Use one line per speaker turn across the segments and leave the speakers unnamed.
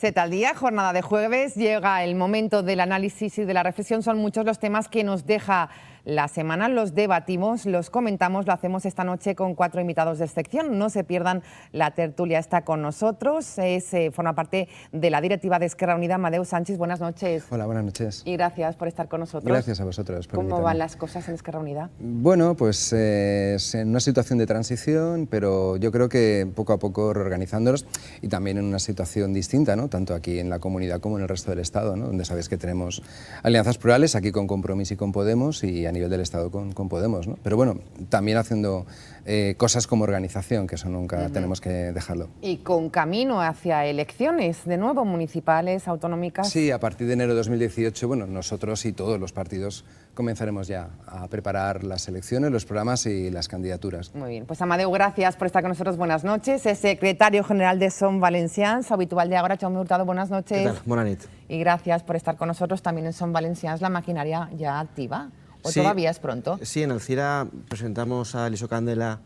Zeta al día, jornada de jueves, llega el momento del análisis y de la reflexión. Son muchos los temas que nos deja la semana, los debatimos, los comentamos, lo hacemos esta noche con 4 invitados de sección. No se pierdan la tertulia, está con nosotros, forma parte de la directiva de Esquerra Unida, Amadeu Sánchez. Buenas noches.
Hola, buenas noches.
Y gracias por estar con nosotros.
Gracias a vosotros por invitarme.
¿Cómo van las cosas en Esquerra Unida?
Bueno, pues es en una situación de transición, pero yo creo que poco a poco reorganizándonos y también en una situación distinta, ¿no? Tanto aquí en la comunidad como en el resto del Estado, ¿no? Donde sabéis que tenemos alianzas plurales, aquí con Compromís y con Podemos, y a nivel del Estado con Podemos, ¿no? Pero bueno, también haciendo cosas como organización, que eso nunca tenemos que dejarlo.
Y con camino hacia elecciones, de nuevo, municipales, autonómicas.
Sí, a partir de enero de 2018, bueno, nosotros y todos los partidos comenzaremos ya a preparar las elecciones, los programas y las candidaturas.
Muy bien, pues Amadeu, gracias por estar con nosotros, buenas noches. Es secretario general de Som Valencians, habitual de Agora, Jaume Hurtado, buenas noches.
¿Qué tal? Buenas noches.
Y gracias por estar con nosotros también en Som Valencians, la maquinaria ya activa. ¿O
sí,
todavía es pronto?
Sí, en Alcira presentamos a Eliseo Candela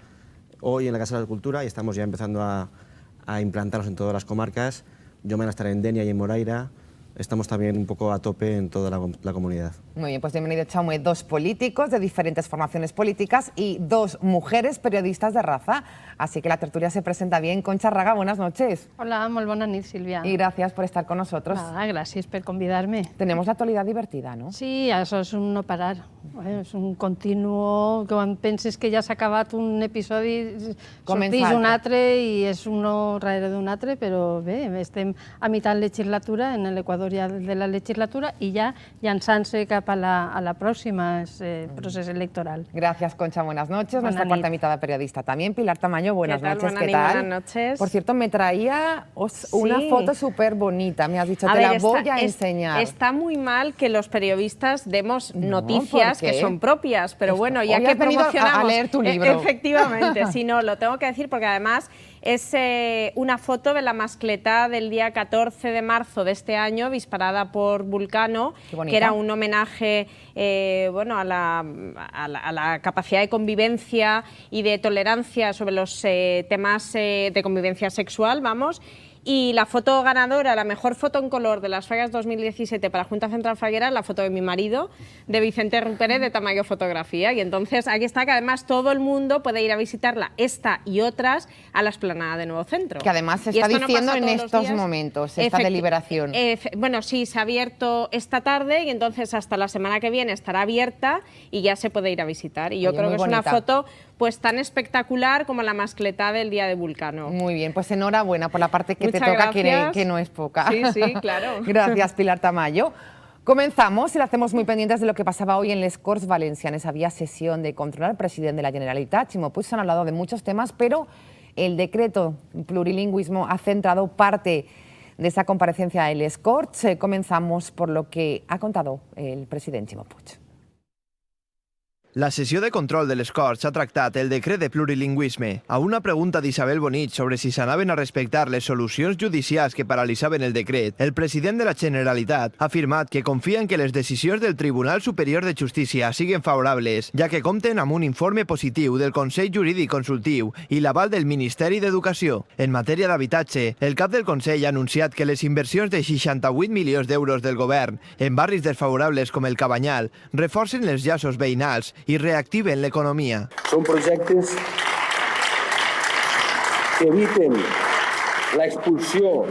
hoy en la Casa de la Cultura y estamos ya empezando a implantarnos en todas las comarcas. Yo mañana estaré en Denia y en Moraira. Estamos también un poco a tope en toda la comunidad.
Muy bien, pues bienvenido, Jaume. 2 políticos de diferentes formaciones políticas y 2 mujeres periodistas de raza. Así que la tertulia se presenta bien. Concha Raga, buenas noches.
Hola, molt bona nit, Sílvia.
Y gracias por estar con nosotros.
Nada, gràcies per convidar-me.
Tenemos la actualidad divertida, ¿no?
Sí, això és un no parar. És un continuo, quan penses que ja s'ha acabat un episodi, sortís un altre i és un no darrere d'un altre, però bé, estem a meitat legislatura, en l'Equador ja de la legislatura, i ja llançant-se cap a la pròxima procés electoral.
Gracias, Concha, buenas noches.
Buenas
Nuestra cuarta invitada periodista también, Pilar Tamayo, buenas noches.
¿Qué tal? Buenas noches.
Por cierto, me traía una foto súper bonita, me has dicho, te la voy a enseñar.
Está muy mal que los periodistas demos noticias que son propias, pero bueno, ya
hoy
que
has venido
promocionamos...
a leer tu libro.
Efectivamente, sí, no, lo tengo que decir porque además es una foto de la mascleta del día 14 de marzo de este año, disparada por Vulcano, que era un homenaje bueno, a la capacidad de convivencia y de tolerancia sobre los temas de convivencia sexual, vamos. Y la foto ganadora, la mejor foto en color de las Fallas 2017 para Junta Central Falguera, la foto de mi marido, de Vicente Rupérez, de Tamayo Fotografía. Y entonces aquí está, que además todo el mundo puede ir a visitarla, esta y otras, a la explanada de Nuevo Centro.
Que además se está diciendo en estos momentos, esta deliberación.
Bueno, sí, se ha abierto esta tarde y entonces hasta la semana que viene estará abierta y ya se puede ir a visitar. Y yo creo que es una foto pues tan espectacular como la mascleta del día de Vulcano.
Muy bien, pues enhorabuena por la parte que te toca, que no es poca.
Sí, sí, claro.
Gracias, Pilar Tamayo. Comenzamos y lo hacemos muy pendientes de lo que pasaba hoy en les Corts Valencianes. Había sesión de control al presidente de la Generalitat, Ximo Puig. Se han hablado de muchos temas, pero el decreto plurilingüismo ha centrado parte de esa comparecencia en les Corts. Comenzamos por lo que ha contado el president Ximo Puig.
La sessió de control de les Corts ha tractat el decret de plurilingüisme. A una pregunta d'Isabel Bonich sobre si s'anaven a respectar les solucions judicials que paralitzaven el decret, el president de la Generalitat ha afirmat que confia en que les decisions del Tribunal Superior de Justícia siguin favorables, ja que compten amb un informe positiu del Consell Jurídic Consultiu i l'aval del Ministeri d'Educació. En matèria d'habitatge, el cap del Consell ha anunciat que les inversions de 68 milions d'euros del govern en barris desfavorables com el Cabanyal reforcen les llaços veïnals i reactiven l'economia.
Són projectes que eviten l'expulsió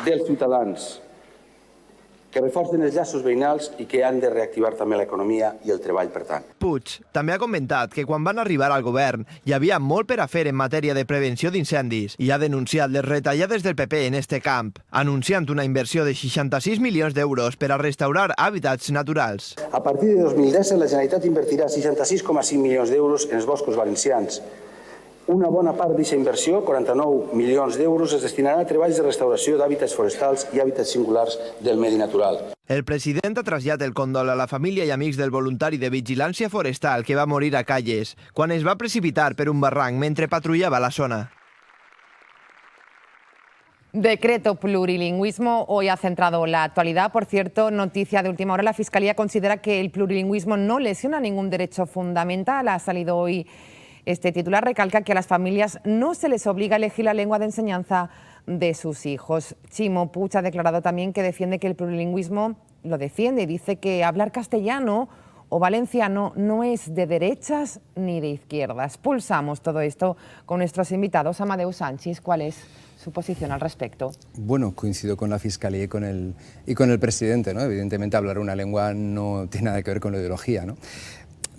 dels ciutadans, que reforcen els llaços veïnals i que han de reactivar també l'economia i el treball, per tant.
Puig també ha comentat que quan van arribar al govern hi havia molt per a fer en matèria de prevenció d'incendis i ha denunciat les retallades del PP en este camp, anunciant una inversió de 66 milions d'euros per a restaurar hàbitats naturals.
A partir de 2010, la Generalitat invertirà 66,5 milions d'euros en els boscos valencians. Una bona part d'aquesta inversió, 49 milions d'euros, es destinarà a treballs de restauració d'hàbitats forestals i hàbitats singulars del medi natural.
El president ha traslladat el condol a la família i amics del voluntari de vigilància forestal que va morir a Calles quan es va precipitar per un barranc mentre patrullava la zona.
Decreto plurilingüismo hoy ha centrado la actualidad. Por cierto, noticia de última hora, la Fiscalía considera que el plurilingüismo no lesiona ningún derecho fundamental. Ha salido hoy Este titular recalca que a las familias no se les obliga a elegir la lengua de enseñanza de sus hijos. Ximo Puig ha declarado también que defiende que el plurilingüismo lo defiende y dice que hablar castellano o valenciano no es de derechas ni de izquierdas. Pulsamos todo esto con nuestros invitados. Amadeu Sanchis, ¿cuál es su posición al respecto?
Bueno, coincido con la Fiscalía y con el presidente, ¿no? Evidentemente hablar una lengua no tiene nada que ver con la ideología, ¿no?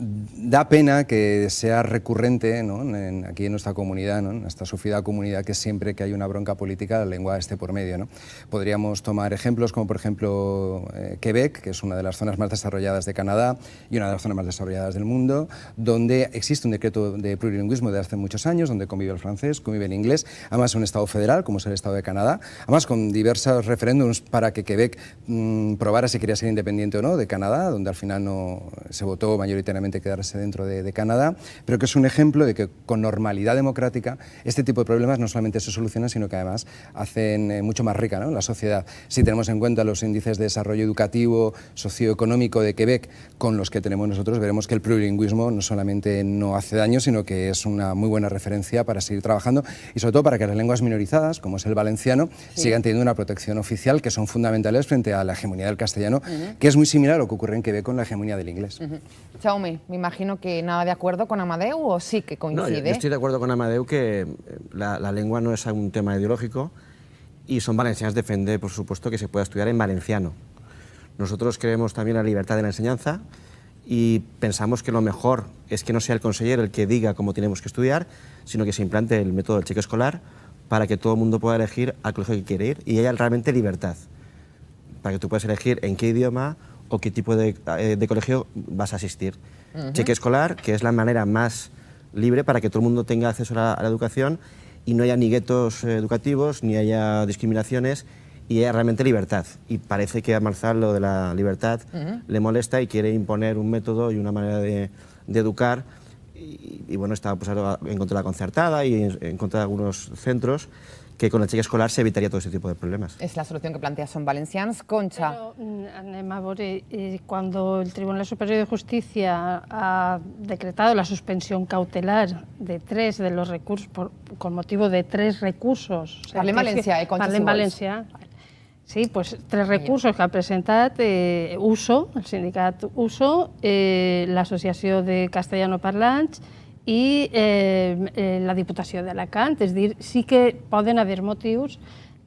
Da pena que sea recurrente, ¿no? Aquí en nuestra comunidad, ¿no? En esta sufrida comunidad, que siempre que hay una bronca política la lengua esté por medio, ¿no? Podríamos tomar ejemplos como por ejemplo Quebec, que es una de las zonas más desarrolladas de Canadá y una de las zonas más desarrolladas del mundo, donde existe un decreto de plurilingüismo de hace muchos años, donde convive el francés, convive el inglés, además un estado federal como es el estado de Canadá, además con diversos referéndums para que Quebec probara si quería ser independiente o no de Canadá, donde al final no se votó mayoritariamente quedarse dentro de Canadá, pero que es un ejemplo de que con normalidad democrática este tipo de problemas no solamente se solucionan, sino que además hacen mucho más rica, ¿no?, la sociedad. Si tenemos en cuenta los índices de desarrollo educativo, socioeconómico de Quebec con los que tenemos nosotros, veremos que el plurilingüismo no solamente no hace daño, sino que es una muy buena referencia para seguir trabajando y sobre todo para que las lenguas minorizadas, como es el valenciano, sigan teniendo una protección oficial, que son fundamentales frente a la hegemonía del castellano, que es muy similar a lo que ocurre en Quebec con la hegemonía del inglés.
Jaume, me imagino que nada de acuerdo con Amadeu, ¿o sí que coincide?
No, yo estoy de acuerdo con Amadeu que la lengua no es un tema ideológico y Son Valencians defiende, por supuesto, que se pueda estudiar en valenciano. Nosotros creemos también en la libertad de la enseñanza y pensamos que lo mejor es que no sea el conseller el que diga cómo tenemos que estudiar, sino que se implante el método del cheque escolar para que todo el mundo pueda elegir al colegio que quiere ir y haya realmente libertad, para que tú puedas elegir en qué idioma o qué tipo de colegio vas a asistir. Cheque escolar, que es la manera más libre para que todo el mundo tenga acceso a la educación y no haya ni guetos educativos, ni haya discriminaciones y haya realmente libertad. Y parece que a Marzal lo de la libertad le molesta y quiere imponer un método y una manera de educar y bueno, está pues, en contra de la concertada y en contra de algunos centros, que con el cheque escolar se evitaría todo ese tipo de problemas.
Es la solución que plantea Som Valencians. Concha.
Però anem a veure, cuando el Tribunal Superior de Justicia ha decretado la suspensión cautelar de 3 de los recursos, con motivo de 3 recursos...
Parle en valencià, Concha,
Parle en valencià. Sí, pues 3 recursos que ha presentat USO, el sindicat USO, l'Associació de Castellanoparlants i la Diputació d'Alacant. És a dir, sí que poden haver motius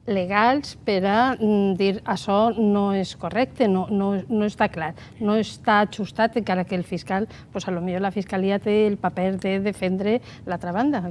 legals per a dir això no és correcte, no està clar, no està ajustat, encara que el fiscal, pues a lo millor la Fiscalia té el paper de defendre l'altra banda,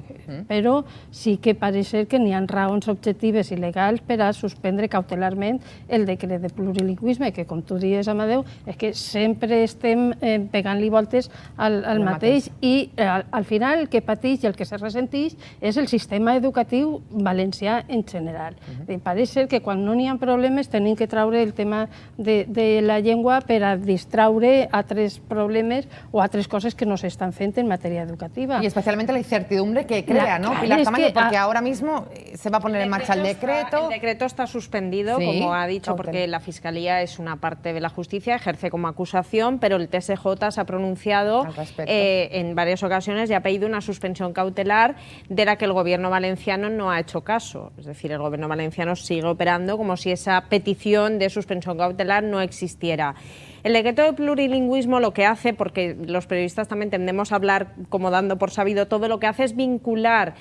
però sí que pareix ser que n'hi ha raons objectives i legals per a suspendre cautelarment el decret de plurilingüisme, que com tu dius, Amadeu, és que sempre estem pegant-li voltes al mateix i al final el que pateix i el que se ressenteix és el sistema educatiu valencià en general. Pareix ser que quan no n'hi ha problemes tenim que traure el tema de la llengua per a distraure altres problemes o altres coses que no s'estan fent en matèria educativa.
Y especialmente la incertidumbre que crea, ¿no, Pilar Tamayo? Porque ahora mismo se va a poner en marcha el decreto.
El decreto está suspendido, como ha dicho, porque la Fiscalía es una parte de la justicia, ejerce como acusación, pero el TSJ se ha pronunciado en varias ocasiones y ha pedido una suspensión cautelar de la que el Gobierno valenciano no ha hecho caso. Es decir, el Gobierno valenciano sigue operando como si esa petición de suspensión cautelar no existiera. El decreto de plurilingüismo lo que hace, porque los periodistas también tendemos a hablar como dando por sabido, todo lo que hace es vincular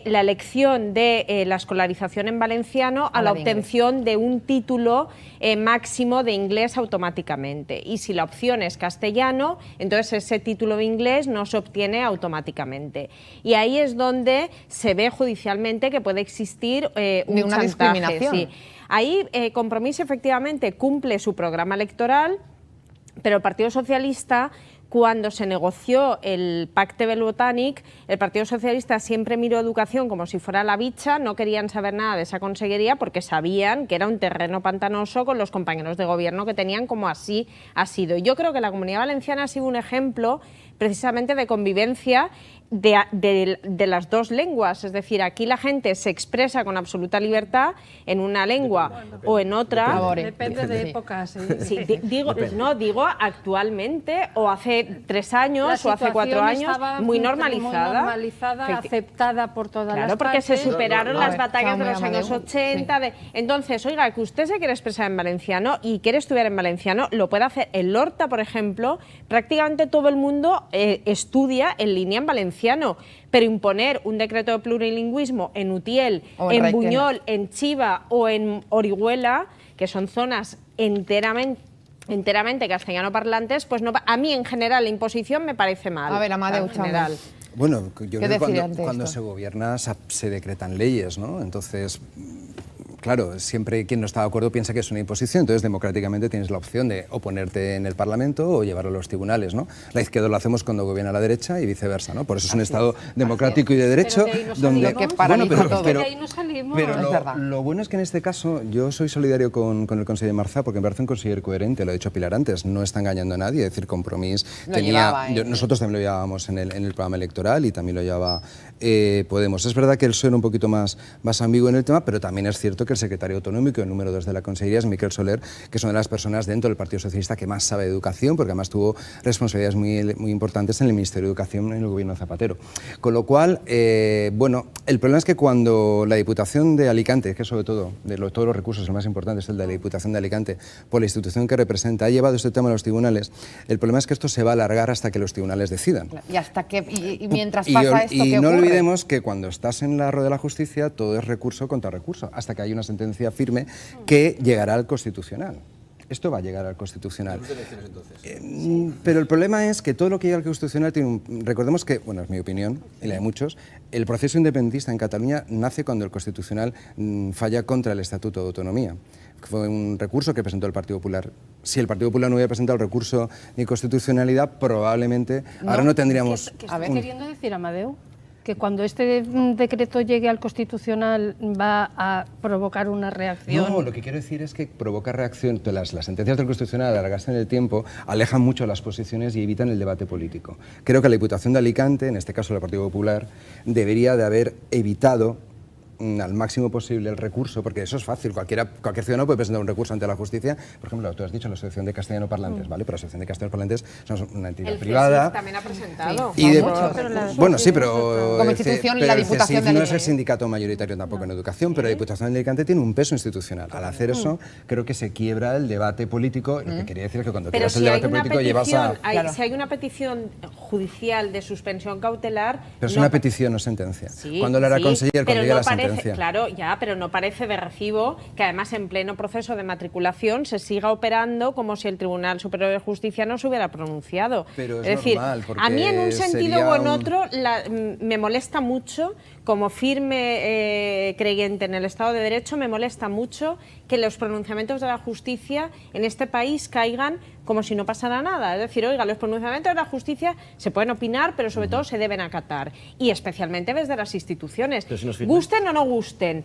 la elección de la escolarización en valenciano a la obtención de un título máximo de inglés automáticamente. Y si la opción es castellano, entonces ese título de inglés no se obtiene automáticamente. Y ahí es donde se ve judicialmente que puede existir
una discriminación.
Sí. Ahí Compromís efectivamente cumple su programa electoral, pero el Partido Socialista, cuando se negoció el Pacte Bell Botànic, el Partido Socialista siempre miró educación como si fuera la bicha, no querían saber nada de esa consejería porque sabían que era un terreno pantanoso con los compañeros de gobierno que tenían, como así ha sido. Yo creo que la Comunidad Valenciana ha sido un ejemplo precisamente de convivencia de las dos lenguas, es decir, aquí la gente se expresa con absoluta libertad en una lengua o en otra.
Depende de épocas.
Sí, digo actualmente o hace 3 años o hace 4 años, muy normalizada.
Muy normalizada, aceptada por todas las partes.
Claro, porque se superaron las batallas de los años 80. Entonces, oiga, que usted se quiere expresar en valenciano y quiere estudiar en valenciano, lo puede hacer. En Lorta, por ejemplo, prácticamente todo el mundo estudia en línea en valenciano, pero imponer un decreto de plurilingüismo en Utiel, en Buñol, en Chiva o en Orihuela, que son zonas enteramente castellano parlantes, pues no, a mí en general la imposición me parece mal.
A ver, Amadeu,
en general.
Bueno, yo creo que cuando se gobierna se decretan leyes, ¿no? Entonces, claro, siempre quien no está de acuerdo piensa que es una imposición, entonces democráticamente tienes la opción de oponerte en el Parlamento o llevarlo a los tribunales, ¿no? La izquierda lo hacemos cuando gobierna la derecha y viceversa, ¿no? Por eso es un Estado democrático y de derecho donde... Pero lo bueno es que en este caso yo soy solidario con el conseller Marzá porque me parece un conseller coherente, lo ha dicho Pilar antes, no está engañando a nadie, es decir, Compromís tenía... nosotros también lo llevábamos en el programa electoral y también lo llevaba Podemos. Es verdad que él suena un poquito más ambiguo en el tema, pero también es cierto que el secretario autonómico, el número 2 de la Consellería, es Miquel Soler, que es una de las personas dentro del Partido Socialista que más sabe de educación, porque además tuvo responsabilidades muy importantes en el Ministerio de Educación en el gobierno de Zapatero. Con lo cual, bueno, el problema es que cuando la Diputación de Alicante, que sobre todo, de todos los recursos, el más importante es el de la Diputación de Alicante, por la institución que representa, ha llevado este tema a los tribunales, el problema es que esto se va a alargar hasta que los tribunales decidan.
Y hasta que, mientras pasa esto, ¿qué
no
ocurre?
olvidemos que cuando estás en la rueda de la justicia, todo es recurso contra recurso, hasta que hay una sentencia firme que llegará al Constitucional. Esto va a llegar al Constitucional. Pero el problema es que todo lo que llega al Constitucional tiene un... Recordemos que, bueno, es mi opinión y la de muchos, el proceso independentista en Cataluña nace cuando el Constitucional falla contra el Estatuto de Autonomía. Fue un recurso que presentó el Partido Popular. Si el Partido Popular no hubiera presentado el recurso de inconstitucionalidad, probablemente ahora no tendríamos...
¿Qué está queriendo decir, Amadeu? Que cuando este decreto llegue al Constitucional va a provocar una reacción.
No, lo que quiero decir es que provoca reacción. Las sentencias del Constitucional, al alargarse en el tiempo, alejan mucho las posiciones y evitan el debate político. Creo que la Diputación de Alicante, en este caso el Partido Popular, debería de haber evitado al máximo posible el recurso, porque eso es fácil, cualquier ciudadano puede presentar un recurso ante la justicia. Por ejemplo, tú has dicho la Asociación de Castellano Parlantes, ¿vale? Pero la Asociación de Castellano Parlantes es una entidad privada.
También ha presentado.
Sí. Bueno, sí, pero
como institución, la Diputación de Alicante
no es el sindicato mayoritario tampoco en educación, pero la Diputación de Alicante tiene un peso institucional. Al hacer eso, creo que se quiebra el debate político. Lo que quería decir es que cuando quiebras el debate político llevas a...
Si hay una petición judicial de suspensión cautelar...
Pero es una petición, no sentencia. Cuando él era conseller, cuando llega la sentencia.
Claro, ya, pero no parece de recibo que además en pleno proceso de matriculación se siga operando como si el Tribunal Superior de Justicia no se hubiera pronunciado.
Pero es decir, normal,
a mí en un sentido o en otro me molesta mucho, como firme creyente en el Estado de Derecho, me molesta mucho que los pronunciamientos de la justicia en este país caigan como si no pasara nada. Es decir, oiga, los pronunciamientos de la justicia se pueden opinar, pero sobre todo se deben acatar. Y especialmente desde las instituciones.
Si
gusten o no gusten,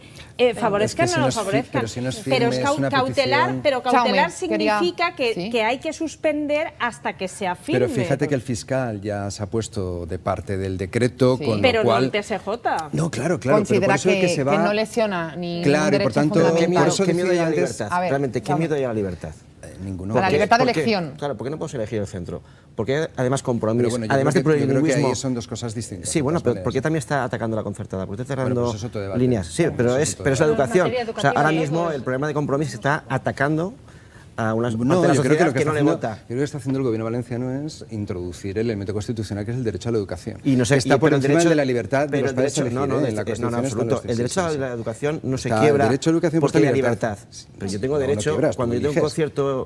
favorezcan o no favorezcan. Pero es cautelar significa que hay que suspender hasta que sea firme.
Pero fíjate que el fiscal ya se ha puesto de parte del decreto, con
pero
lo cual...
no el TSJ.
No, claro.
Considera
pero por eso
que
se va...
no lesiona ni
claro,
derecho
y por tanto,
fundamental.
¿Qué miedo hay a la
antes,
libertad? Realmente, ¿qué miedo hay a la libertad?
Ninguno.
A la libertad de elección.
Claro, ¿por qué no podemos elegir el centro? Porque además Compromís,
bueno,
además de plurilingüismo...
Yo creo que ahí son dos cosas distintas.
Sí, bueno, pero ¿por qué también está atacando la concertada? Porque está cerrando
pues es otro debate.
líneas. Sí, pero es la educación. O sea, ahora mismo
pues.
el problema de Compromís está atacando a unas parte
No,
de la
yo creo que
sociedad
lo que
no le vota.
Yo creo que está haciendo el gobierno valenciano es introducir el elemento constitucional que es el derecho a la educación.
Y no sé,
está por
pero el
encima
derecho
de la libertad de
pero
los
el
padres
derecho,
a elegir, en la Constitución
en absoluto. El derecho a la educación no se
Está,
quiebra
el derecho a la educación
porque
por
haya
libertad.
Pero yo tengo
No, no
derecho,
quiebras,
cuando
tú
yo tengo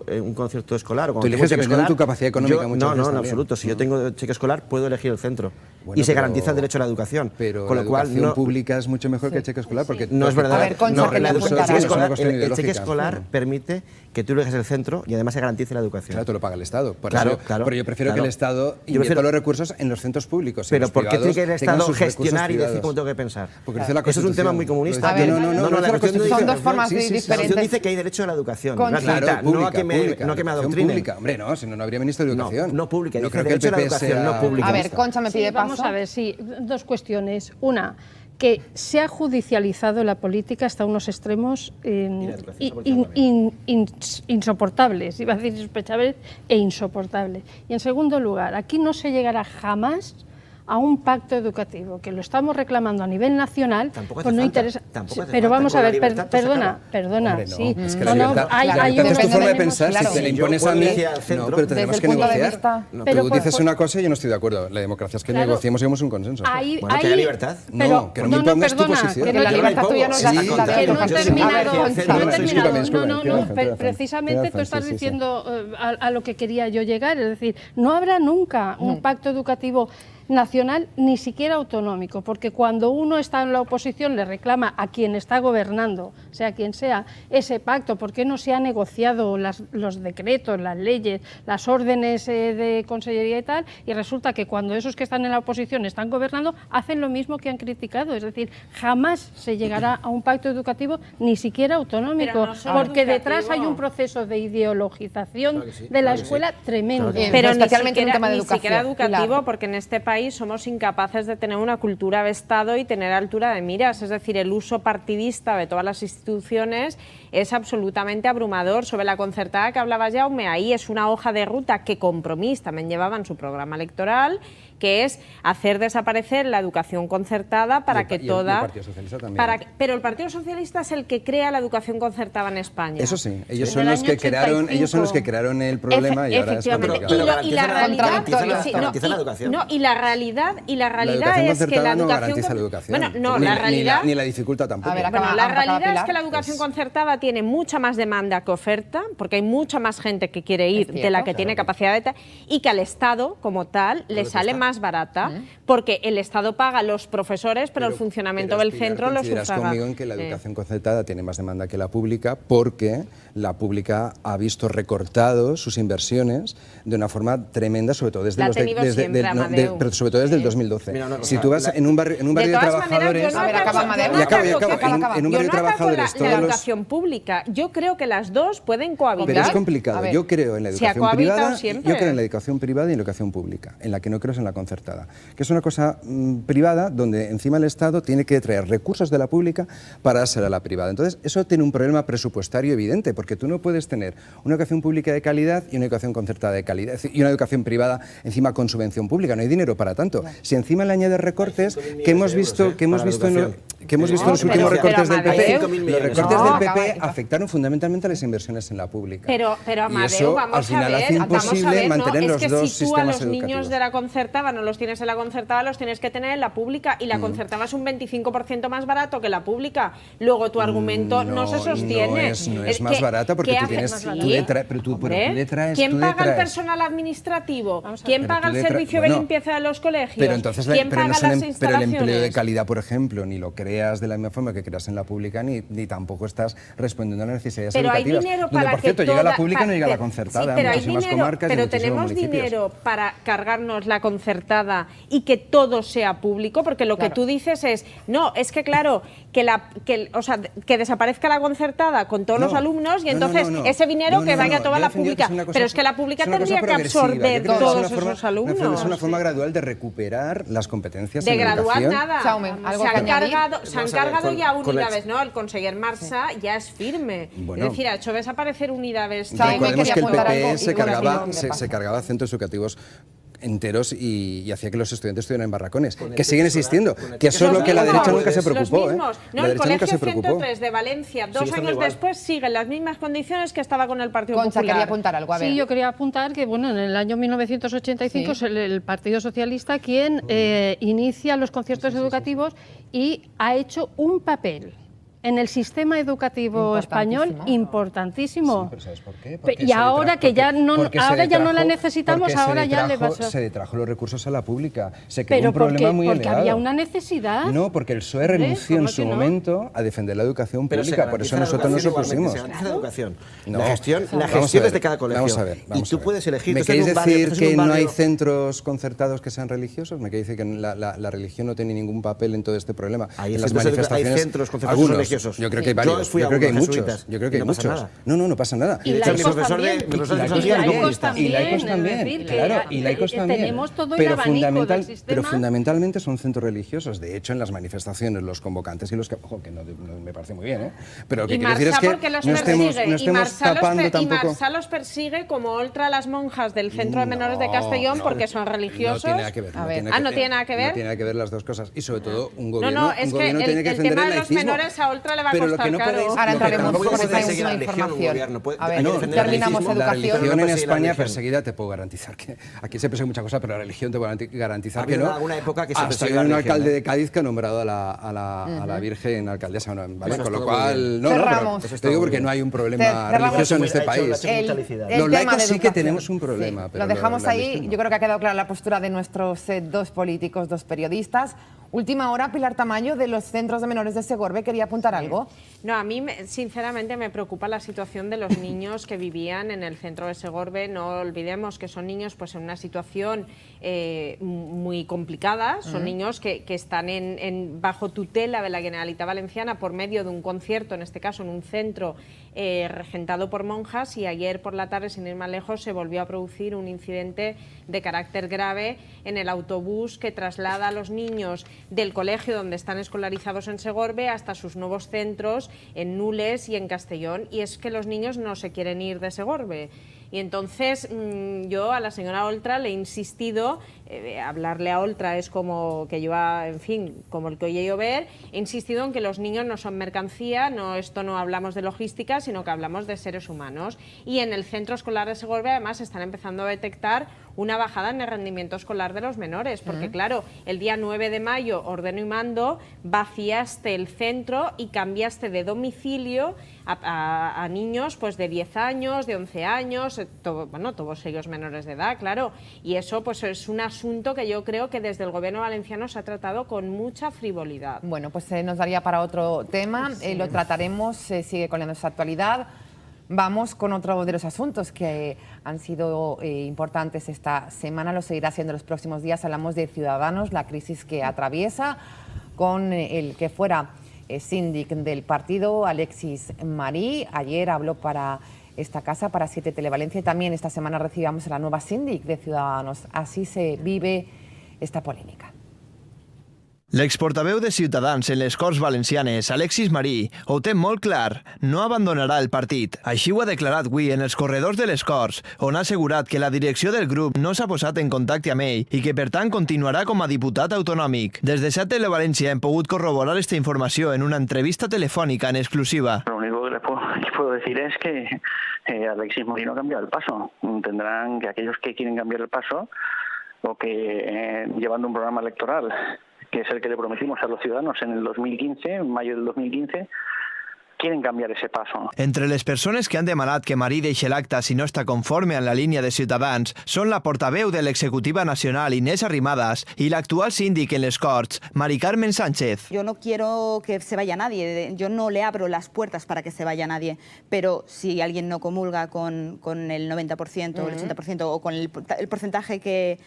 eliges.
un concierto escolar o
Tú
cuando tengo
eliges
cheque
dependiendo de
escolar,
tu capacidad económica muchas veces
en
también.
absoluto. Si yo tengo cheque escolar, puedo elegir el centro.
Bueno,
y se
pero-
garantiza el derecho a la educación.
Pero
con
la
lo cual
educación
no,
pública es mucho mejor que el cheque escular porque
no es verdad.
A ver, Concha,
No,
que
la
te
educación-
apuntarás.
el cheque escolar permite que tú eliges el el centro y además se garantice la educación.
Claro, todo lo paga el Estado.
Claro.
Pero yo prefiero que el Estado invierta los recursos en los centros públicos.
Pero ¿por qué tiene que el Estado gestionar y decir cómo tengo que pensar?
Porque dice la
Eso es un tema muy comunista.
Son dos formas diferentes.
La Constitución dice que hay derecho a la educación.
Claro,
no a que me adoctrinen.
Hombre, no, si no habría ministro de Educación.
No pública,
no
dice
creo que el
derecho a la educación, no pública.
A ver, Concha me pide paso.
Vamos a ver, sí, dos cuestiones. Una, que se ha judicializado la política hasta unos extremos insoportables, iba a decir insospechables e insoportables. Y en segundo lugar, aquí no se llegará jamás a un pacto educativo, que lo estamos reclamando a nivel nacional, pues no interesa. Pero vamos a ver, perdona,
Hombre, no,
sí.
es que la libertad, es tu forma de pensar, si te la impones a mí, no, pero tendremos que negociar. Tú dices una cosa y yo no estoy de acuerdo. La democracia es que negociemos y hagamos un consenso.
Bueno, que haya libertad.
No, que no me impongas tu posición.
Que la libertad tuya no es la
No, precisamente tú estás diciendo a lo que quería yo llegar, es decir, no habrá nunca un pacto educativo nacional, ni siquiera autonómico, porque cuando uno está en la oposición le reclama a quien está gobernando, sea quien sea, ese pacto, ¿por qué no se ha negociado los decretos, las leyes, las órdenes de consellería y tal? Y resulta que cuando esos que están en la oposición están gobernando, hacen lo mismo que han criticado, es decir, jamás se llegará a un pacto educativo, ni siquiera autonómico, porque detrás hay un proceso de ideologización de la escuela tremendo.
Pero especialmente en un tema de educación. Ni siquiera educativo, porque en este país somos incapaces de tener una cultura de Estado y tener altura de miras, es decir, el uso partidista de todas las instituciones es absolutamente abrumador. Sobre la concertada que hablaba Jaume, ahí es una hoja de ruta que Compromís también llevaba en su programa electoral, que es hacer desaparecer la educación concertada para que toda...
el Partido Socialista también.
Pero el Partido Socialista es el que crea la educación concertada en España.
Eso sí, ellos son los que crearon el problema y ahora es complicado.
Y la realidad
garantiza la educación.
No, y la realidad es que la educación
no garantiza la educación.
Bueno, no, la realidad
ni la dificultad tampoco.
A ver,
bueno, la realidad es que la educación concertada tiene mucha más demanda que oferta, porque hay mucha más gente que quiere ir de la que tiene capacidad de y que al Estado como tal le sale más barata, porque el Estado paga a los profesores, pero el funcionamiento del centro lo sufraga.
Conmigo en que la educación concertada tiene más demanda que la pública, porque la pública ha visto recortado sus inversiones de una forma tremenda, sobre todo desde el 2012.
Mira,
si tú vas en un barrio de trabajadores, en un barrio de trabajadores,
la educación pública, yo creo que las dos pueden cohabitar.
Pero es complicado. Yo creo en la educación privada, yo creo en la educación privada y en la educación pública. En la que no creo es en la concertada, que es una cosa privada donde encima el Estado tiene que traer recursos de la pública para dársela a la privada. Entonces, eso tiene un problema presupuestario evidente, porque tú no puedes tener una educación pública de calidad y una educación concertada de calidad, y una educación privada encima con subvención pública. No hay dinero para tanto. Si encima le añades recortes, que hemos visto en los últimos recortes del PP, los recortes del PP afectaron fundamentalmente a las inversiones en la pública.
Pero Amadeu,
y eso,
vamos
al final,
a ver,
hace imposible mantener los dos
si tú a
sistemas
los niños
educativos.
de la concertada no los tienes en la concertada, los tienes que tener en la pública, y la concertada es un 25% más barato que la pública. Luego tu argumento no se sostiene.
No es más barata, porque tú tienes...
¿Quién paga el personal administrativo? ¿Quién paga el servicio de limpieza de los colegios?
Pero entonces
¿Quién paga las instalaciones?
Pero el empleo de calidad, por ejemplo, ni lo creas de la misma forma que creas en la pública, ni tampoco estás respondiendo a las necesidades educativas.
Pero hay dinero para
por cierto, llega la pública y no llega la concertada.
Sí, pero tenemos dinero para cargarnos la concertada y que todo sea público, porque lo que tú dices es, no, es que claro, que desaparezca la concertada con todos los alumnos y entonces ese dinero que vaya a toda la pública. Pero es que la pública tendría que absorber todos esos alumnos.
Es una forma gradual de recuperar las competencias
de
en
graduar
educación.
Nada. Se han cargado ya unidades, ¿no? El conseller Marsa ya es firme.
Bueno,
es decir, ha hecho desaparecer unidades.
Recordemos que el PP se cargaba centros educativos enteros y hacía que los estudiantes estuvieran en barracones, que siguen existiendo, que eso es lo que la derecha nunca se preocupó.
No, el Colegio 103 de Valencia, 2 años después, sigue en las mismas condiciones que estaba con el Partido Popular.
Quería apuntar algo, a ver.
Sí, yo quería apuntar que en el año 1985 es el Partido Socialista quien inicia los conciertos educativos y ha hecho un papel en el sistema educativo español importantísimo.
Sí, pero ¿sabes por qué?
Y ahora que ya no la necesitamos, ahora ya le vas a...
Se trajo los recursos a la pública. Se creó un problema muy elevado.
Porque había una necesidad.
No, porque el PSOE renunció en su momento a defender la educación pública, por eso nosotros nos opusimos.
La educación.
No,
la gestión es de cada colegio.
Vamos a ver.
Y tú puedes elegir.
¿Me queréis decir que no hay centros concertados que sean religiosos? ¿Me queréis decir que la religión no tiene ningún papel en todo este problema?
Hay
las manifestaciones,
hay centros concertados religiosos.
Yo creo que hay varios. Yo creo que hay muchos. Yo creo que hay muchos. No pasa nada.
Y laicos también.
Y laicos también. Claro, y laicos también.
Tenemos todo el abanico del sistema.
Pero fundamentalmente son centros religiosos. De hecho, en las manifestaciones, los convocantes y los que... Ojo, que no me parece muy bien, ¿eh? Pero lo que quiero decir es que no estemos tapando tampoco...
Y Marsá los persigue como ultra las monjas del Centro de Menores de Castellón porque son religiosos.
No tiene nada que ver.
¿No tiene nada que ver?
No tiene nada que ver las dos cosas. Y sobre todo, un gobierno,
No, es que
tiene que defender
tema
el
de los
laicismo.
menores a ultra le va a
Pero
costar caro.
Ahora entraremos por esa última información. A ver, terminamos
La
educación.
religión en España perseguida, te puedo garantizar que aquí se persigue muchas cosas, pero la religión te puedo garantizar que no.
Alguna época que se
hasta hay un alcalde de Cádiz que ha nombrado a la Virgen alcaldesa, ¿vale? Con lo cual, te digo porque no hay un problema religioso en este país. Los laicos sí que tenemos un problema.
Lo dejamos ahí. Yo creo que ha quedado clara la postura de nuestros dos políticos, dos periodistas. Última hora, Pilar Tamayo, de los centros de menores de Segorbe, ¿quería apuntar algo?
No, a mí sinceramente me preocupa la situación de los niños que vivían en el centro de Segorbe. No olvidemos que son niños pues, en una situación muy complicada, son niños que están bajo tutela de la Generalitat Valenciana por medio de un concierto, en este caso en un centro regentado por monjas, y ayer por la tarde, sin ir más lejos, se volvió a producir un incidente de carácter grave en el autobús que traslada a los niños del colegio donde están escolarizados en Segorbe hasta sus nuevos centros en Nules y en Castellón, y es que los niños no se quieren ir de Segorbe. Y entonces yo a la señora Oltra le he insistido, hablarle a Oltra es como que lleva, en fin, como el que oye llover, he insistido en que los niños no son mercancía, esto no hablamos de logística, sino que hablamos de seres humanos. Y en el centro escolar de Segorbe además están empezando a detectar una bajada en el rendimiento escolar de los menores, porque claro, el día 9 de mayo, ordeno y mando, vaciaste el centro y cambiaste de domicilio a niños pues de 10 años, de 11 años, todos ellos menores de edad, claro, y eso pues es un asunto que yo creo que desde el gobierno valenciano se ha tratado con mucha frivolidad.
Bueno, pues nos daría para otro tema, lo trataremos, sigue con esa actualidad. Vamos con otro de los asuntos que han sido importantes esta semana, lo seguirá siendo los próximos días. Hablamos de Ciudadanos, la crisis que atraviesa, con el que fuera síndic del partido, Alexis Marí. Ayer habló para esta casa, para 7 Televalencia, y también esta semana recibamos a la nueva síndic de Ciudadanos. Así se vive esta polémica.
L'exportaveu de Ciutadans en les Corts Valencianes, Alexis Marí, ho té molt clar, no abandonarà el partit. Així ho ha declarat avui en els corredors de les Corts, on ha assegurat que la direcció del grup no s'ha posat en contacte amb ell i que, per tant, continuarà com a diputat autonòmic. Des de 7 Televalència hem pogut corroborar esta informació en una entrevista telefònica en exclusiva.
Lo único que les puedo decir es que Alexis Marí no ha cambiado el paso. Tendrán que aquellos que quieren cambiar el paso o que llevando un programa electoral que es el que le prometimos a los ciudadanos en el 2015, en mayo del 2015, quieren cambiar ese paso.
Entre les persones que han demanat que Marí deixi l'acte si no està conforme en la línia de Ciutadans són la portaveu de l'executiva nacional, Inés Arrimadas, i l'actual síndic en les Corts, Mari Carmen Sánchez.
Yo no quiero que se vaya nadie, yo no le abro las puertas para que se vaya nadie, pero si alguien no comulga con el 90%, el 80% o con el porcentaje que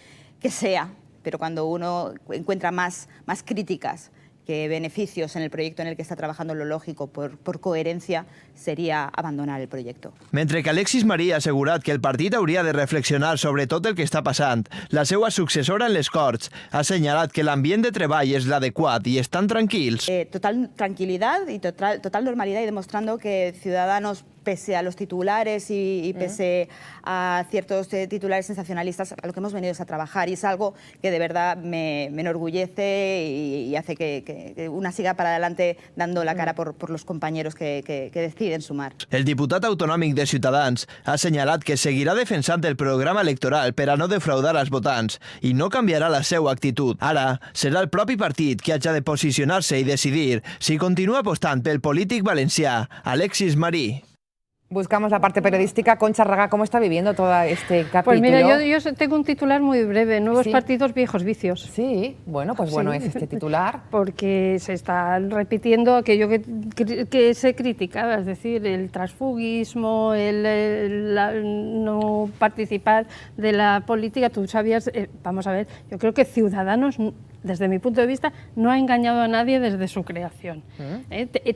sea, pero cuando uno encuentra más críticas que beneficios en el proyecto en el que está trabajando, lo lógico, por coherencia, sería abandonar el proyecto.
Mentre que Alexis Marí ha assegurat que el partit hauria de reflexionar sobre tot el que està passant, la seva successora en les Corts ha assenyalat que l'ambient de treball és l'adequat i estan tranquils.
Total tranquilidad y total normalidad, y demostrando que Ciudadanos pese a los titulares y pese a ciertos titulares sensacionalistas, a lo que hemos venido es a trabajar, y es algo que de verdad me enorgullece y hace que una siga para adelante dando la cara por los compañeros que deciden sumar.
El diputat autonòmic de Ciutadans ha assenyalat que seguirà defensant el programa electoral per a no defraudar als votants i no canviarà la seva actitud. Ara serà el propi partit que hagi de posicionar-se i decidir si continua apostant pel polític valencià Alexis Marí.
Buscamos la parte periodística. Concha Raga, ¿cómo está viviendo todo este capítulo?
Pues mira, yo tengo un titular muy breve, nuevos partidos, viejos vicios.
Sí, bueno, pues bueno es este titular.
Porque se está repitiendo aquello que se criticaba, es decir, el transfugismo, el no participar de la política. Tú sabías, vamos a ver, yo creo que Ciudadanos, desde mi punto de vista, no ha engañado a nadie desde su creación.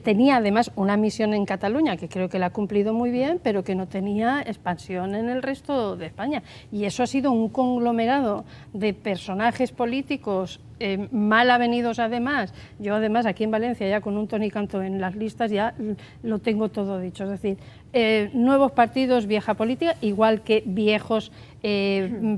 Tenía además una misión en Cataluña, que creo que la ha cumplido muy bien, pero que no tenía expansión en el resto de España. Y eso ha sido un conglomerado de personajes políticos mal avenidos además. Yo además aquí en Valencia ya con un Toni Cantó en las listas ya lo tengo todo dicho. Es decir, nuevos partidos, vieja política, igual que viejos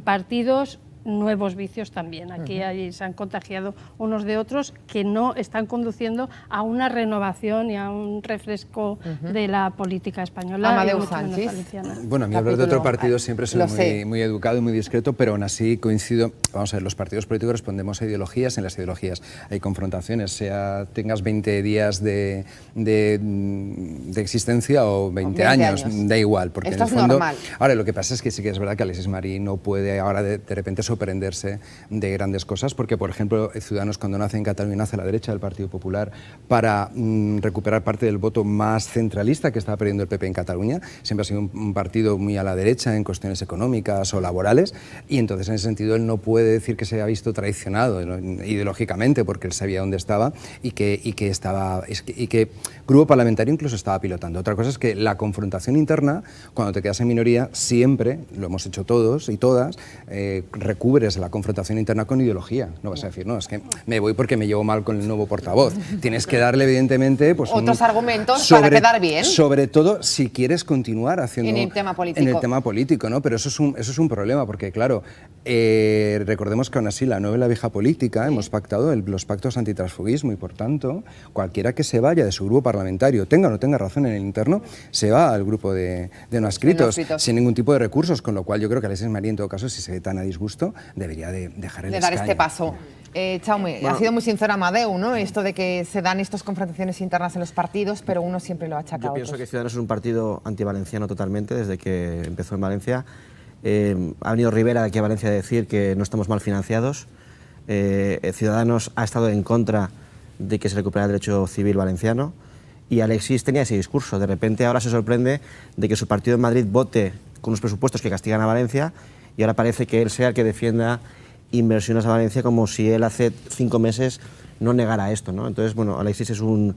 partidos, nuevos vicios también. Aquí se han contagiado unos de otros que no están conduciendo a una renovación y a un refresco de la política española.
Amadeu Sánchez.
Bueno, a mí hablar de otro partido siempre soy muy educado y muy discreto, pero aún así coincido. Vamos a ver, los partidos políticos respondemos a ideologías, en las ideologías hay confrontaciones, tengas 20 días de existencia o 20 años, da igual. Porque
esto
en el fondo,
es normal.
Ahora, lo que pasa es que sí que es verdad que Alexis Marí no puede ahora de repente sorprenderse de grandes cosas, porque, por ejemplo, Ciudadanos, cuando nace en Cataluña, nace a la derecha del Partido Popular para recuperar parte del voto más centralista que estaba perdiendo el PP en Cataluña. Siempre ha sido un partido muy a la derecha en cuestiones económicas o laborales, y entonces, en ese sentido, él no puede decir que se ha visto traicionado, ¿no?, ideológicamente, porque él sabía dónde estaba y que Grupo Parlamentario incluso estaba pilotando. Otra cosa es que la confrontación interna, cuando te quedas en minoría, siempre, lo hemos hecho todos y todas, recubres la confrontación interna con ideología. No vas a decir, no, es que me voy porque me llevo mal con el nuevo portavoz. Tienes que darle, evidentemente, pues,
otros argumentos para quedar bien.
Sobre todo si quieres continuar haciendo...
En el tema político.
En el tema político, ¿no? Pero eso es un problema, porque, claro, recordemos que aún así la nueva y la vieja política hemos pactado los pactos antitransfugismo, y, por tanto, cualquiera que se vaya de su grupo parlamentario, tenga o no tenga razón en el interno, se va al grupo de no adscritos, sin ningún tipo de recursos, con lo cual yo creo que Alexis Marí, en todo caso, si se ve tan a disgusto, debería de dejar el escaño.
Dar este paso. Chaume, ha sido muy sincero Amadeu, ¿no? Esto de que se dan estas confrontaciones internas en los partidos, pero uno siempre lo achaca a otros.
Yo pienso que Ciudadanos es un partido antivalenciano totalmente desde que empezó en Valencia. Ha venido Rivera de aquí a Valencia a decir que no estamos mal financiados. Ciudadanos ha estado en contra de que se recupere el derecho civil valenciano, y Alexis tenía ese discurso. De repente ahora se sorprende de que su partido en Madrid vote con unos presupuestos que castigan a Valencia, y ahora parece que él sea el que defienda inversiones a Valencia, como si él hace 5 meses no negara esto, ¿no? Entonces, bueno, Alexis es un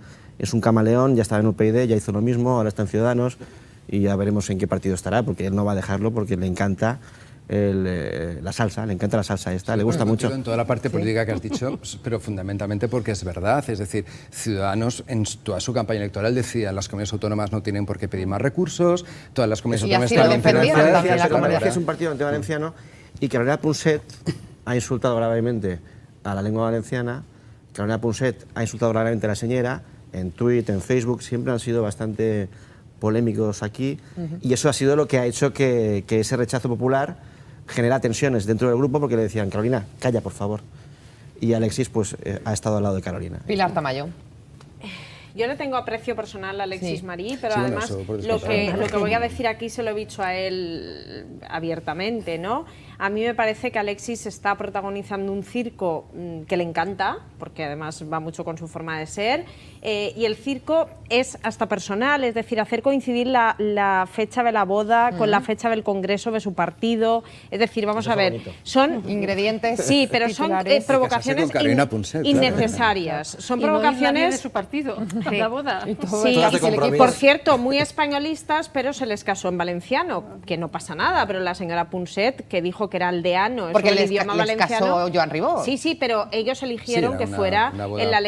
camaleón, ya estaba en UPyD, ya hizo lo mismo, ahora está en Ciudadanos, y ya veremos en qué partido estará, porque él no va a dejarlo, porque le encanta la salsa, le encanta la salsa esta, sí, le gusta mucho.
En toda la parte política que has dicho, pero fundamentalmente porque es verdad, es decir, Ciudadanos en toda su campaña electoral decía: las comunidades autónomas no tienen por qué pedir más recursos, todas las comunidades autónomas están
financiadas. Es un partido antivalenciano, y Carolina Punset ha insultado gravemente a la lengua valenciana. Carolina Punset ha insultado gravemente a la señora en Twitter, en Facebook, siempre han sido bastante polémicos aquí, y eso ha sido lo que ha hecho que ese rechazo popular genera tensiones dentro del grupo, porque le decían: Carolina, calla, por favor. Y Alexis pues ha estado al lado de Carolina.
Pilar Tamayo.
Yo le tengo aprecio personal a Alexis Marí, pero además lo que voy a decir aquí se lo he dicho a él abiertamente, ¿no? A mí me parece que Alexis está protagonizando un circo que le encanta, porque además va mucho con su forma de ser, y el circo es hasta personal, es decir, hacer coincidir la fecha de la boda con la fecha del congreso de su partido, es decir, vamos a ver, son
ingredientes,
sí, pero son provocaciones innecesarias, son provocaciones
de su partido, la boda.
Sí, por cierto, muy españolistas, pero se les casó en valenciano, que no pasa nada, pero la señora Punset, que dijo que era aldeano,
porque
el
les
idioma valenciano,
casó Joan Ribó.
Sí, pero ellos eligieron que fuera en la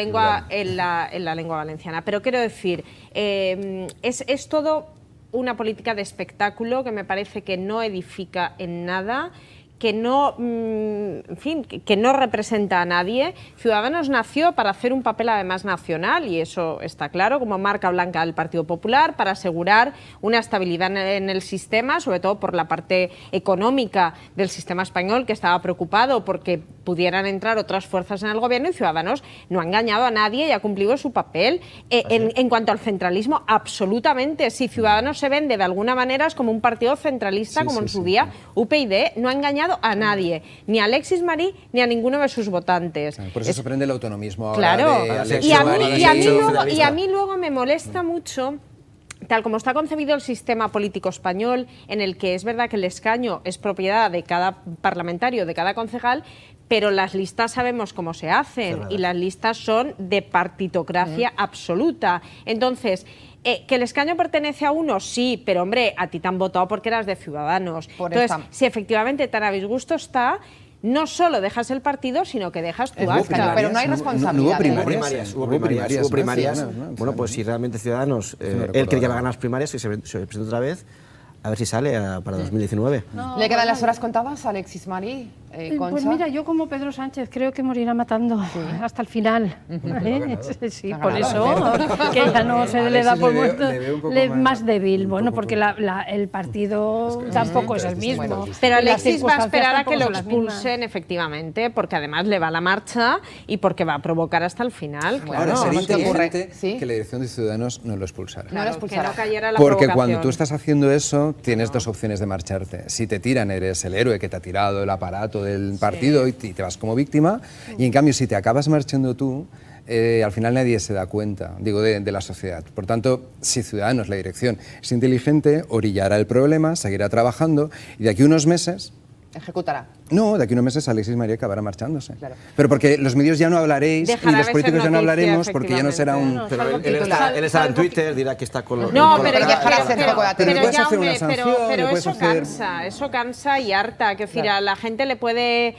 lengua valenciana. Pero quiero decir, es todo una política de espectáculo que me parece que no edifica en nada, que no, en fin, que no representa a nadie. Ciudadanos nació para hacer un papel además nacional, y eso está claro, como marca blanca del Partido Popular, para asegurar una estabilidad en el sistema, sobre todo por la parte económica del sistema español, que estaba preocupado porque pudieran entrar otras fuerzas en el gobierno, y Ciudadanos no ha engañado a nadie y ha cumplido su papel. En cuanto al centralismo, absolutamente. Si Ciudadanos se vende de alguna manera es como un partido centralista, como en su día UPyD, no ha engañado a nadie, ni a Alexis Marí ni a ninguno de sus votantes.
Por eso sorprende el autonomismo ahora
claro,
de Alexis
y a mí luego me molesta mucho, tal como está concebido el sistema político español, en el que es verdad que el escaño es propiedad de cada parlamentario, de cada concejal, pero las listas sabemos cómo se hacen y las listas son de partitocracia absoluta. Entonces, ¿que el escaño pertenece a uno? Sí, pero hombre, a ti te han votado porque eras de Ciudadanos. Entonces, si efectivamente tan a disgusto está, no solo dejas el partido, sino que dejas tu acta.
Pero no hay responsabilidad.
Hubo primarias. Bueno, pues si realmente Ciudadanos, él cree que va a ganar las primarias y se presenta otra vez, a ver si sale para 2019.
¿Le quedan las horas contadas a Alexis Marí? Concha.
Pues mira, yo como Pedro Sánchez creo que morirá matando hasta el final. Sí, por eso, que ya no se le da por muerto, más débil. Bueno, porque el partido tampoco es el mismo.
Pero Alexis va a esperar a que lo expulsen, efectivamente, porque además le va la marcha y porque va a provocar hasta el final.
Ahora, sería inteligente que la dirección de Ciudadanos no lo expulsara.
No lo expulsara. Que no cayera la
porque
provocación.
Cuando tú estás haciendo eso, tienes dos opciones de marcharte. Si te tiran, eres el héroe que te ha tirado el aparato del partido y te vas como víctima, y en cambio si te acabas marchando tú, al final nadie se da cuenta, digo, de la sociedad. Por tanto, si Ciudadanos, la dirección, es inteligente, orillará el problema, seguirá trabajando, y de aquí a unos meses...
Ejecutará.
No, de aquí a unos meses Alexis Marí acabará marchándose. Claro. Pero porque los medios ya no hablaréis y los políticos ya no hablaremos porque ya no será un...
Pero él estará en Twitter, dirá que está con los...
No, pero eso cansa y harta. Que decir, a la gente le puede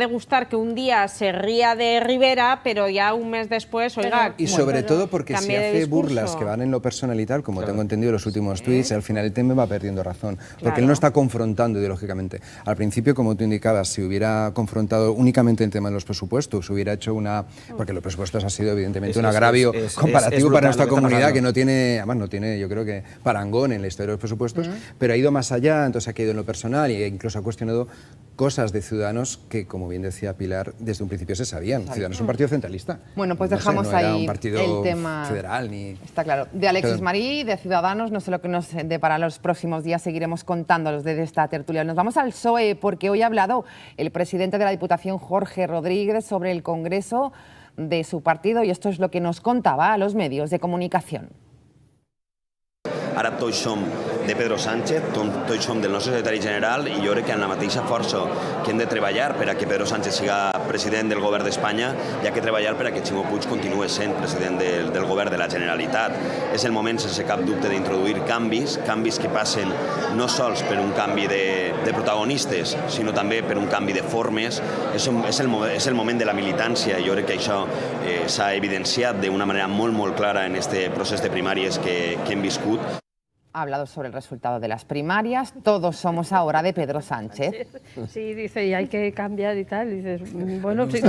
gustar que un día se ría de Rivera, pero ya un mes después, oiga...
Y sobre todo porque si hace burlas que van en lo personal y tal, como tengo entendido los últimos tweets, al final el tema va perdiendo razón. Porque él no está confrontando ideológicamente. Al principio, como tú indicabas, si hubiera confrontado únicamente el tema de los presupuestos, hubiera hecho una... Porque los presupuestos ha sido evidentemente un agravio comparativo para nuestra comunidad que no tiene, además no tiene, yo creo que parangón en la historia de los presupuestos, pero ha ido más allá, entonces ha caído en lo personal e incluso ha cuestionado cosas de Ciudadanos que, como bien decía Pilar, desde un principio se sabían. Ciudadanos es un partido centralista.
Bueno, pues dejamos
no
ahí
era un partido
el tema
federal ni...
Está claro. De Alexis Marí, de Ciudadanos, no sé lo que nos depara los próximos días, seguiremos contándolos desde esta tertulia. Nos vamos al PSOE porque hoy ha hablado el presidente de la Diputación, Jorge Rodríguez, sobre el Congreso de su partido, y esto es lo que nos contaba a los medios de comunicación.
Ara tots som de Pedro Sánchez, tots som del nostre secretari general, i jo crec que amb la mateixa força que hem de treballar per a que Pedro Sánchez siga president del govern d'Espanya, hi ha que treballar per a que Ximo Puig continuï sent president del govern de la Generalitat. És el moment, sense cap dubte, d'introduir canvis que passen no sols per un canvi de protagonistes, sinó també per un canvi de formes. És el moment de la militància, i jo crec que això s'ha evidenciat d'una manera molt clara en este procés de primàries que hem viscut.
Ha hablado sobre el resultado de las primarias. Todos somos ahora de Pedro Sánchez.
Sí, dice, y hay que cambiar y tal. Y dices, bueno, sí,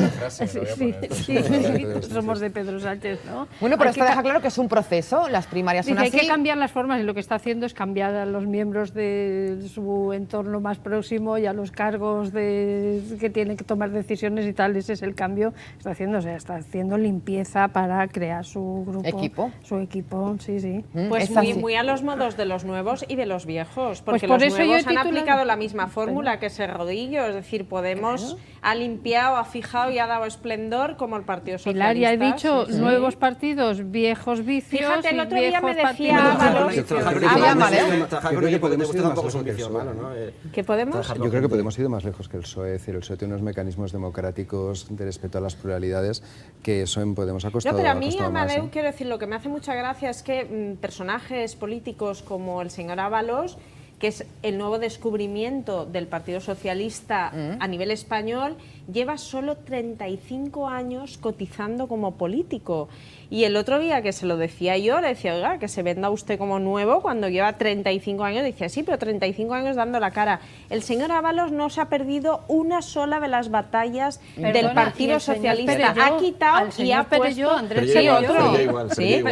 somos de Pedro Sánchez, ¿no?
Bueno, pero esto deja claro que es un proceso, las primarias son así.
Hay que cambiar las formas, y lo que está haciendo es cambiar a los miembros de su entorno más próximo y a los cargos que tienen que tomar decisiones y tal. Ese es el cambio que está haciendo. O sea, está haciendo limpieza para crear su grupo. Su equipo, sí.
Pues muy a los modos de los nuevos y de los viejos, porque pues los nuevos han aplicado la misma fórmula que ese Rodillo, es decir, Podemos ha limpiado, ha fijado y ha dado esplendor como el Partido Socialista.
Pilar, ya he dicho, nuevos partidos, viejos vicios.
Fíjate, el otro día me decía Ábalos...
¿Qué podemos? Yo creo que Podemos ir más lejos que el PSOE, es decir, el PSOE tiene unos mecanismos democráticos de respeto a las pluralidades que eso en Podemos ha costado más.
No, pero a mí, Amadeu, quiero decir, lo que me hace mucha gracia es que personajes políticos como el señor Ábalos, que es el nuevo descubrimiento del Partido Socialista a nivel español, lleva solo 35 años cotizando como político. Y el otro día que se lo decía yo, le decía, oiga, que se venda usted como nuevo cuando lleva 35 años. Decía, sí, pero 35 años dando la cara. El señor Ábalos no se ha perdido una sola de las batallas del Partido Socialista. Ha quitado y ha puesto...
Andrés Perelló. Sí,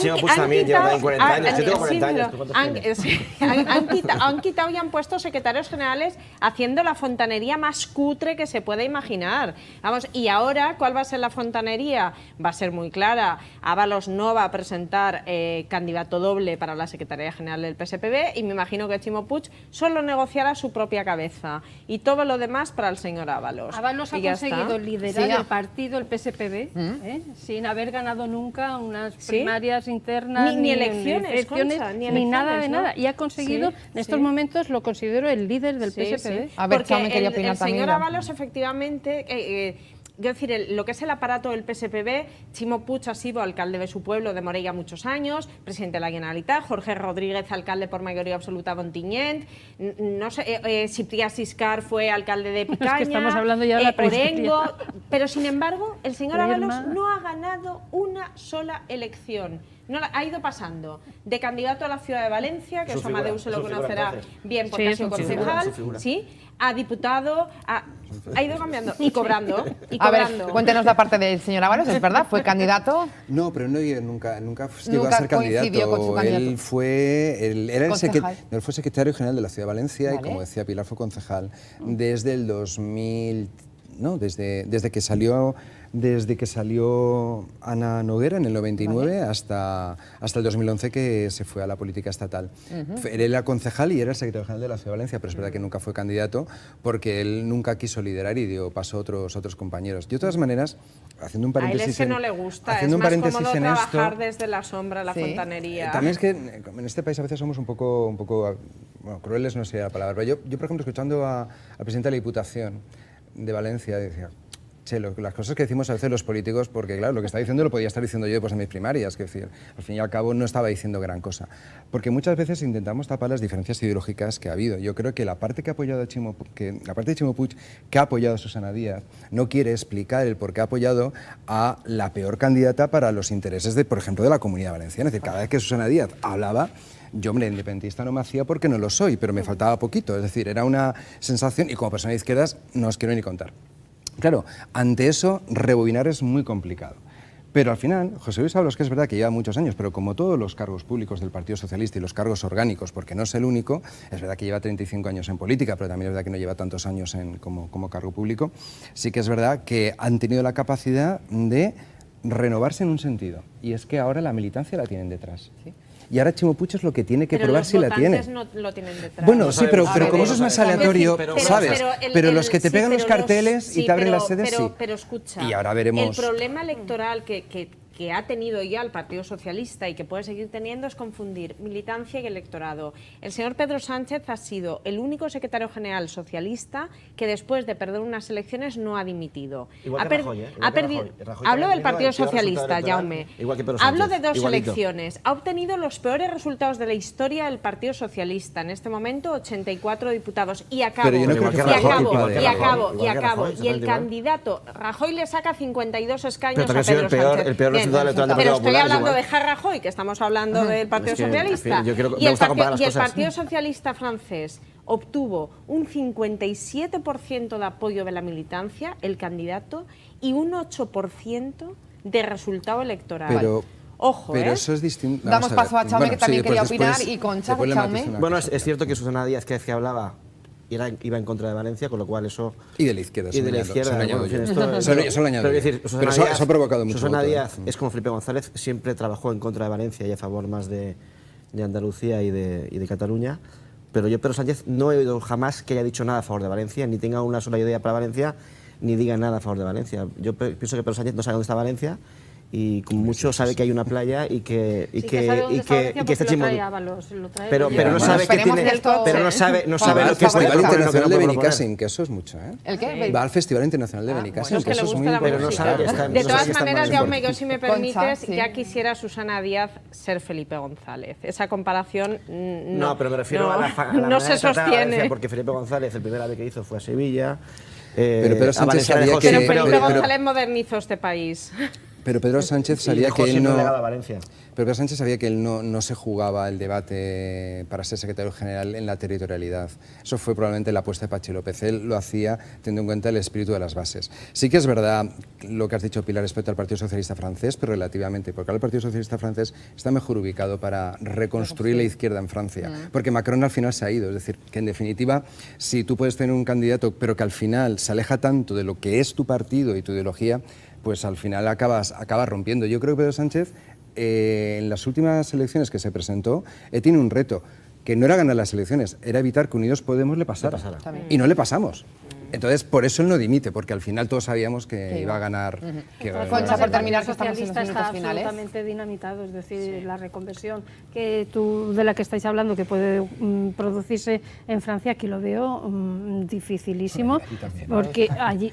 Chimo Puig también lleva 40 años. Yo tengo 40 años.
Han quitado y han puesto secretarios generales haciendo la fontanería más cutre que se puede imaginar. Vamos, y ahora, ¿cuál va a ser la fontanería? Va a ser muy clara. Ábalos no va a presentar candidato doble para la Secretaría General del PSPB y me imagino que Chimo Puig solo negociará su propia cabeza y todo lo demás para el señor Ábalos.
Ábalos ha conseguido liderar el partido, el PSPB, sin haber ganado nunca unas primarias internas,
ni elecciones, Concha,
ni nada de nada. Y ha conseguido, en estos momentos lo considero el líder del PSPB.
A ver,
porque
quería opinar
el señor Ábalos efectivamente... Quiero decir, lo que es el aparato del PSPB, Chimo Puig ha sido alcalde de su pueblo, de Morella, muchos años, presidente de la Generalitat, Jorge Rodríguez, alcalde por mayoría absoluta de Ontinyent, no sé, Ciprià Siscar fue alcalde de Picaña,
es que estamos hablando ya de la
Orengo, pero sin embargo, el señor Ábalos no ha ganado una sola elección. No, ha ido pasando de candidato a la ciudad de Valencia, que eso Amadeu se lo conocerá bien porque ha sido concejal, ¿sí? A diputado, ha ido cambiando y cobrando.
A ver, cuéntenos la parte del señor Ábalos, ¿es verdad? ¿Fue candidato?
No, pero nunca llegó a ser candidato.
Con su candidato.
Él fue secretario general de la ciudad de Valencia y, como decía Pilar, fue concejal desde el 2000, ¿no? Desde que salió Ana Noguera en el 99 hasta el 2011 que se fue a la política estatal. Él era concejal y era el secretario general de la ciudad de Valencia, pero es verdad que nunca fue candidato porque él nunca quiso liderar y dio paso a otros compañeros. De todas maneras, haciendo un paréntesis...
A él es que no le gusta, es más cómodo trabajar desde la sombra, la fontanería.
También es que en este país a veces somos un poco bueno, crueles no sería la palabra, pero yo por ejemplo, escuchando al presidente de la Diputación de Valencia, decía... las cosas que decimos a veces los políticos, porque claro, lo que está diciendo lo podía estar diciendo yo en mis primarias, que decir, al fin y al cabo no estaba diciendo gran cosa. Porque muchas veces intentamos tapar las diferencias ideológicas que ha habido. Yo creo que la parte de Chimo Puig que ha apoyado a Susana Díaz no quiere explicar el por qué ha apoyado a la peor candidata para los intereses de, por ejemplo, de la Comunidad Valenciana. Es decir, cada vez que Susana Díaz hablaba, yo, hombre, independentista no me hacía porque no lo soy, pero me faltaba poquito. Es decir, era una sensación y como persona de izquierdas no os quiero ni contar. Claro, ante eso, rebobinar es muy complicado. Pero al final, José Luis Ábalos, que es verdad que lleva muchos años, pero como todos los cargos públicos del Partido Socialista y los cargos orgánicos, porque no es el único, es verdad que lleva 35 años en política, pero también es verdad que no lleva tantos años como cargo público, sí que es verdad que han tenido la capacidad de renovarse en un sentido, y es que ahora la militancia la tienen detrás, ¿sí? Y ahora Chimo Puig es lo que tiene que probar si la tiene.
Pero los votantes no lo tienen detrás.
Bueno, sí, pero como eso es más aleatorio, ¿sabes? Pero los que te pegan los carteles y te abren las sedes, sí.
Pero escucha,
y ahora veremos...
el problema electoral que ha tenido ya el Partido Socialista y que puede seguir teniendo es confundir militancia y electorado. El señor Pedro Sánchez ha sido el único secretario general socialista que después de perder unas elecciones no ha dimitido.
Igual que Rajoy,
Hablo del Partido Socialista, Jaume. Hablo de dos elecciones. Ha obtenido los peores resultados de la historia del Partido Socialista. En este momento, 84 diputados. Y acabo, y el candidato, Rajoy le saca 52 escaños a Pedro Sánchez. Pero estoy hablando de Rajoy, que estamos hablando del Partido Socialista. Y el Partido Socialista francés obtuvo un 57% de apoyo de la militancia, el candidato, y un 8% de resultado electoral. Ojo,
pero eso es distinto.
Damos paso a Chaume, que también quería opinar, y Concha, Chaume.
Bueno, es cierto que Susana Díaz, que hablaba, iba en contra de Valencia, con lo cual eso...
Y de la izquierda.
Y de la izquierda.
Eso lo añado. Pero eso ha provocado mucho.
Susana Díaz es como Felipe González, siempre trabajó en contra de Valencia y a favor más de Andalucía y de Cataluña. Pero yo, Pedro Sánchez, no he oído jamás que haya dicho nada a favor de Valencia, ni tenga una sola idea para Valencia, ni diga nada a favor de Valencia. Yo pienso que Pedro Sánchez no sabe dónde está Valencia, y como mucho sabe que hay una playa y que está Chimo. Pero no sabe que tiene, pero no sabe lo que
es el Festival Internacional de Benicàssim, que eso es mucho, ¿eh?
¿El qué?
Va al Festival Internacional de Benicàssim, que eso es muy
pero no sabe que está.
De todas maneras, Jaume, yo, si me permites, ya quisiera Susana Díaz ser Felipe González. Esa comparación
no, pero me refiero a la
no se sostiene.
Porque Felipe González, el primer ave que hizo fue a Sevilla.
Pero Sánchez sabía que...
Pero Felipe González modernizó este país.
Pero Pedro Sánchez sabía que él no...
Valencia.
Pero Pedro Sánchez sabía que él no se jugaba el debate para ser secretario general en la territorialidad. Eso fue probablemente la apuesta de Patxi López. Él lo hacía teniendo en cuenta el espíritu de las bases. Sí que es verdad lo que has dicho, Pilar, respecto al Partido Socialista francés, pero relativamente, porque ahora el Partido Socialista francés está mejor ubicado para reconstruir la izquierda en Francia, porque Macron al final se ha ido. Es decir, que en definitiva, si tú puedes tener un candidato, pero que al final se aleja tanto de lo que es tu partido y tu ideología, pues al final acabas rompiendo. Yo creo que Pedro Sánchez, en las últimas elecciones que se presentó, tiene un reto, que no era ganar las elecciones, era evitar que Unidos Podemos le pasara. Y no le pasamos. Entonces, por eso él no dimite, porque al final todos sabíamos que iba a ganar.
Concha, por terminar, que estamos en los minutos
está
finales.
Absolutamente dinamitado, es decir, la reconversión de la que estáis hablando, que puede producirse en Francia, aquí lo veo dificilísimo, porque allí,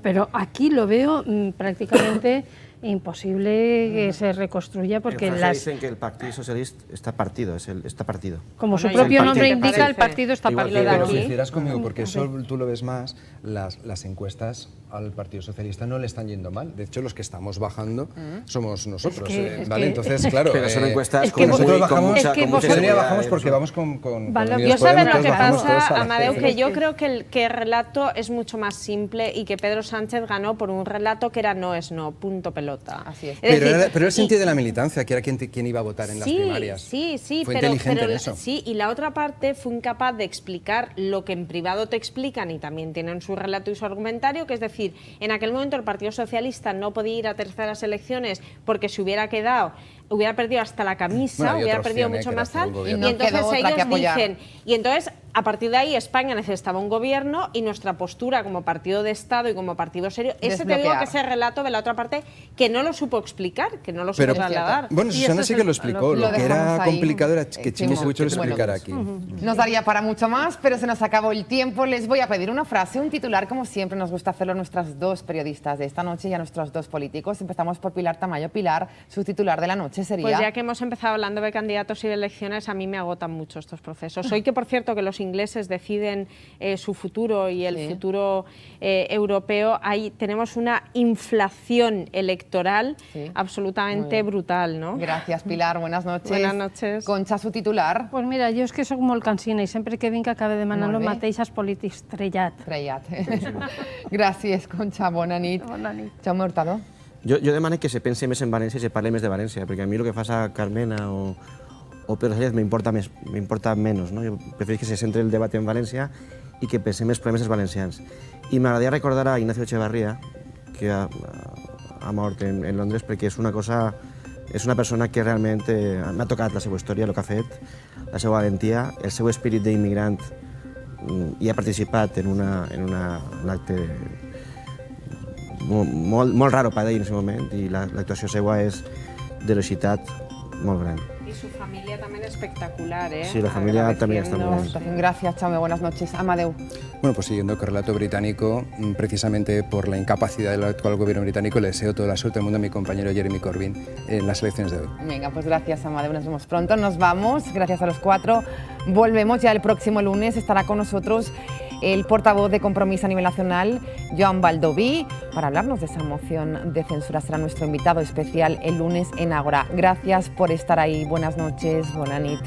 pero aquí lo veo prácticamente imposible que se reconstruya, porque
dicen que el Partido Socialista está partido, está partido.
Como su propio nombre indica, el partido está partido.
Pero coincidirás conmigo, porque eso tú lo ves más, las encuestas al Partido Socialista no le están yendo mal. De hecho, los que estamos bajando somos nosotros, ¿vale? Entonces, claro...
Pero son encuestas
con mucha seguridad. Bajamos porque vamos con
yo sabes lo que pasa, Amadeu, que yo creo que el relato es mucho más simple y que Pedro Sánchez ganó por un relato que era no es no, punto pelota.
Así es.
Pero era el sentido de la militancia, que era quien iba a votar en las primarias.
Sí,
fue inteligente en eso.
Sí, y la otra parte fue incapaz de explicar lo que en privado te explican y también tienen su relato y su argumentario, que es decir, en aquel momento el Partido Socialista no podía ir a terceras elecciones porque se hubiera quedado, hubiera perdido hasta la camisa, hubiera perdido mucho más tal, y entonces ellos dicen, y entonces a partir de ahí España necesitaba un gobierno y nuestra postura como partido de Estado y como partido serio, ese te digo que ese relato de la otra parte que no lo supo explicar, que no lo supo trasladar.
Bueno, Susana sí que lo explicó, lo que era complicado era que Chimo Puig lo explicara aquí.
Nos daría para mucho más, pero se nos acabó el tiempo. Les voy a pedir una frase, un titular, como siempre nos gusta hacerlo a nuestras dos periodistas de esta noche y a nuestros dos políticos. Empezamos por Pilar Tamayo. Pilar, su titular de la noche sería...
Pues ya que hemos empezado hablando de candidatos y de elecciones, a mí me agotan mucho estos procesos. Hoy que, por cierto, que los ingleses deciden su futuro y el futuro europeo, ahí tenemos una inflación electoral absolutamente brutal, ¿no?
Gracias, Pilar. Buenas noches.
Buenas noches.
Concha, su titular.
Pues mira, jo és que soc molt cansina i sempre que vinc acabe demanant el mateix als polítics, trellat.
Gràcies, Concha. Bona nit.
Bona nit.
Jaume Hurtado.
Jo demano que se pense més en València i se parle més de València, perquè a mi el que fa Carmena o Pedro Sánchez m'importa menys. No? Jo prefereixo que se centre el debat en València i que pensem els problemes dels valencians. I m'agradaria recordar a Ignacio Echevarría, que ha mort en Londres, perquè és una persona que realment m'ha tocat la seva història, el que ha fet, la seva valentia, el seu espírit d'immigrant, i ha participat en un acte molt raro per ell en aquest moment, i l'actuació seva és de velocitat molt gran.
Y su familia también espectacular, ¿eh?
Sí, la familia también está muy bien.
Gracias, Chaume. Buenas noches. Amadeu.
Bueno, pues siguiendo con el relato británico, precisamente por la incapacidad del actual gobierno británico, le deseo toda la suerte del mundo a mi compañero Jeremy Corbyn en las elecciones de hoy.
Venga, pues gracias, Amadeu. Nos vemos pronto. Nos vamos. Gracias a los cuatro. Volvemos ya el próximo lunes. Estará con nosotros el portavoz de Compromís a nivel nacional, Joan Baldoví, para hablarnos de esa moción de censura. Será nuestro invitado especial el lunes en Ágora. Gracias por estar ahí. Buenas noches. Buena nit.